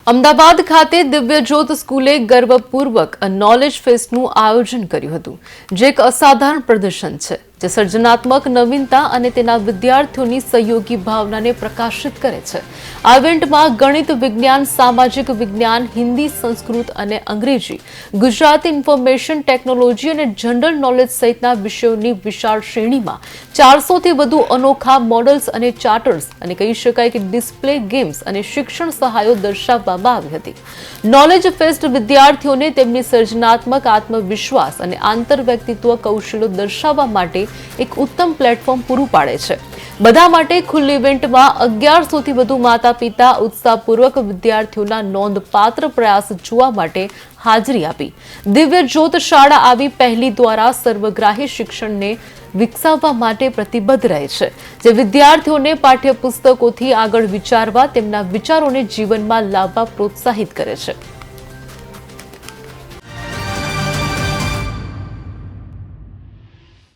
અમદાવાદ ખાતે દિવ્યજ્યોત સ્કૂલે ગર્વપૂર્વક નોલેજ ફેસ્ટનું આયોજન કર્યું હતું, જે એક અસાધારણ પ્રદર્શન છે જે સર્જનાત્મક નવીનતા અને તેના વિદ્યાર્થીઓની સહયોગી ભાવનાને પ્રકાશિત કરે છે. આ ઇવેન્ટમાં ગણિત, વિજ્ઞાન, સામાજિક વિજ્ઞાન, હિન્દી, સંસ્કૃત અને અંગ્રેજી, ગુજરાતી, ઇન્ફોર્મેશન ટેકનોલોજી અને જનરલ નોલેજ સહિતના વિષયોની વિશાળ શ્રેણીમાં 400થી વધુ અનોખા મોડલ્સ અને ચાર્ટર્સ અને કહી શકાય કે ડિસ્પ્લે ગેમ્સ અને શિક્ષણ સહાયો દર્શાવવામાં આવી હતી. નોલેજ ફેસ્ટ વિદ્યાર્થીઓને તેમની સર્જનાત્મક આત્મવિશ્વાસ અને આંતરવ્યક્તિત્વ કૌશલ્યો દર્શાવવા માટે એક ઉત્તમ પ્લેટફોર્મ પૂરું પાડે છે. બધા માટે ખુલ્લી ઇવેન્ટમાં 1100થી વધુ માતા-પિતા ઉત્સાહપૂર્વક વિદ્યાર્થીઓના નોંધપાત્ર પ્રયાસ જોવા માટે હાજરી આપી. દિવ્યજ્યોત શાળા આવી પહેલી દ્વારા સર્વગ્રાહી શિક્ષણને વિકસાવવા માટે પ્રતિબદ્ધ રહે છે, જે વિદ્યાર્થીઓને પાઠ્યપુસ્તકોથી આગળ વિચારવા, તેમના વિચારોને જીવનમાં લાવવા પ્રોત્સાહિત કરે છે.